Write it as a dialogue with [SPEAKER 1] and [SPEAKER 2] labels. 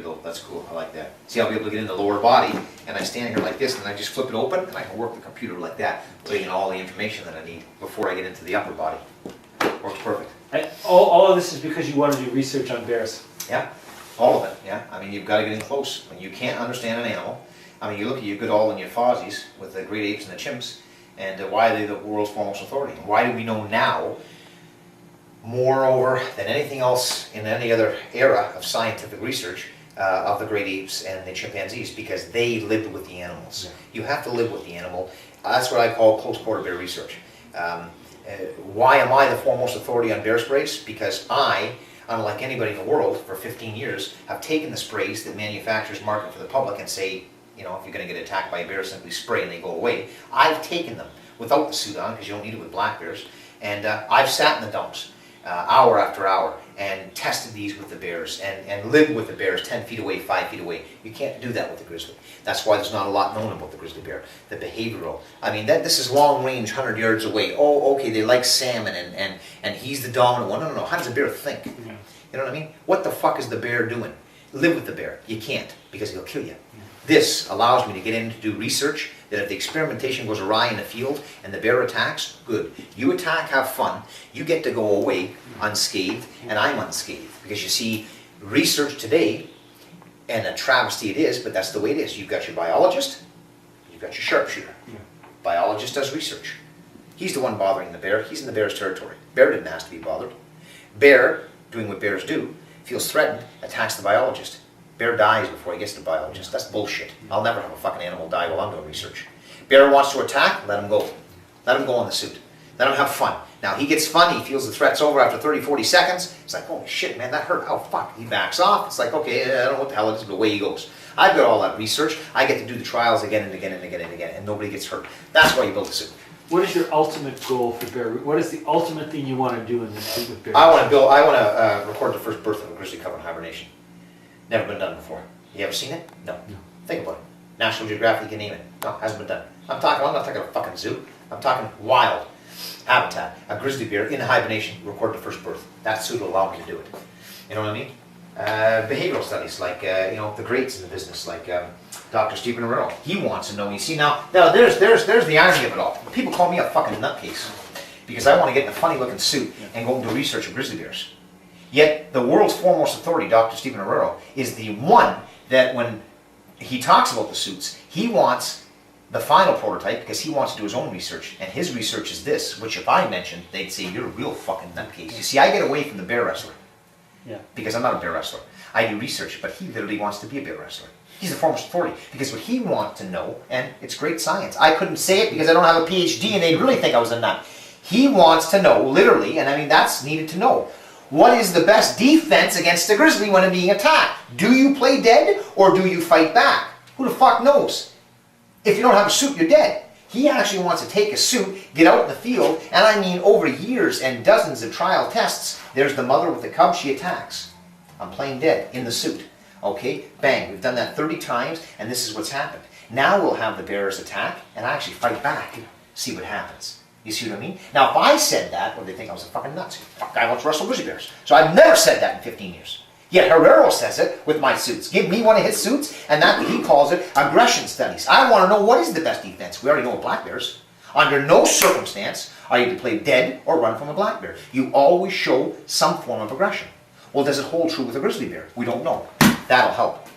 [SPEAKER 1] though. That's cool. I like that. See, I'll be able to get in the lower body, and I stand here like this, and I just flip it open, and I can work the computer like that, putting in all the information that I need before I get into the upper body. Works perfect.
[SPEAKER 2] And all of this is because you want to do research on bears.
[SPEAKER 1] Yeah, all of it. Yeah, I mean, you've got to get in close. When you can't understand an animal, I mean, you look at your Goodall and your Fozzies with the great apes and the chimps, and why are they the world's foremost authority? Why do we know now, moreover than anything else in any other era of scientific research, of the great apes and the chimpanzees? Because they lived with the animals.
[SPEAKER 2] Yeah.
[SPEAKER 1] You have to live with the animal. That's what I call close quarter bear research. Why am I the foremost authority on bear sprays? Because I, unlike anybody in the world, for 15 years, have taken the sprays that manufacturers market for the public and say, you know, if you're going to get attacked by a bear, simply spray and they go away. I've taken them without the suit on, because you don't need it with black bears, and I've sat in the dumps hour after hour and tested these with the bears and lived with the bears 10 feet away, 5 feet away. You can't do that with the grizzly. That's why there's not a lot known about the grizzly bear, the behavioral. I mean, this is long range, 100 yards away. Oh, okay, they like salmon and he's the dominant one. No. How does a bear think?
[SPEAKER 2] Yeah.
[SPEAKER 1] You know what I mean? What the fuck is the bear doing? Live with the bear. You can't, because he'll kill you. This allows me to get in to do research that if the experimentation goes awry in the field and the bear attacks, good. You attack, have fun. You get to go away unscathed, and I'm unscathed. Because you see, research today, and a travesty it is, but that's the way it is. You've got your biologist, you've got your sharpshooter. Biologist does research. He's the one bothering the bear. He's in the bear's territory. Bear didn't ask to be bothered. Bear, doing what bears do, feels threatened, attacks the biologist. Bear dies before he gets to the biologist. That's bullshit. I'll never have a fucking animal die while I'm doing research. Bear wants to attack, let him go. Let him go on the suit. Let him have fun. Now, he gets fun, he feels the threat's over after 30, 40 seconds. It's like, holy shit, man, that hurt. Oh, fuck. He backs off. It's like, okay, I don't know what the hell it is, but away he goes. I've got all that research. I get to do the trials again and again and again and again, and nobody gets hurt. That's why you build a suit.
[SPEAKER 2] What is your ultimate goal for bear? What is the ultimate thing you want to do in this suit with bears?
[SPEAKER 1] I want to record the first birth of a grizzly cub in hibernation. Never been done before. You ever seen it? No. Think about it. National Geographic, you can name it. No, hasn't been done. I'm not talking a fucking zoo. I'm talking wild habitat. A grizzly bear in hibernation, record the first birth. That suit will allow me to do it. You know what I mean? Behavioral studies, like, the greats in the business, like Dr. Stephen Arroyo. He wants to know. You see, now there's the irony of it all. People call me a fucking nutcase because I want to get in a funny looking suit and go and do research of grizzly bears. Yet the world's foremost authority, Dr. Stephen Arroyo, is the one that when he talks about the suits, he wants the final prototype because he wants to do his own research. And his research is this, which if I mentioned, they'd say, you're a real fucking nutcase. You see, I get away from the bear wrestler.
[SPEAKER 2] Yeah.
[SPEAKER 1] Because I'm not a bear wrestler. I do research, but he literally wants to be a bear wrestler. He's the foremost authority because what he wants to know, and it's great science. I couldn't say it because I don't have a PhD and they'd really think I was a nut. He wants to know, literally, and I mean that's needed to know. What is the best defense against a grizzly when being attacked? Do you play dead or do you fight back? Who the fuck knows? If you don't have a suit, you're dead. He actually wants to take a suit, get out in the field, and I mean over years and dozens of trial tests, there's the mother with the cub, she attacks. I'm playing dead in the suit. Okay, bang, we've done that 30 times and this is what's happened. Now we'll have the bears attack and I actually fight back, see what happens. You see what I mean? Now, if I said that, well, they think I was a fucking nuts. Fuck, guy wants to wrestle grizzly bears. So I've never said that in 15 years. Yet Herrero says it with my suits. Give me one of his suits, and that he calls it aggression studies. I want to know what is the best defense. We already know with black bears. Under no circumstance are you to play dead or run from a black bear. You always show some form of aggression. Well, does it hold true with a grizzly bear? We don't know. That'll help.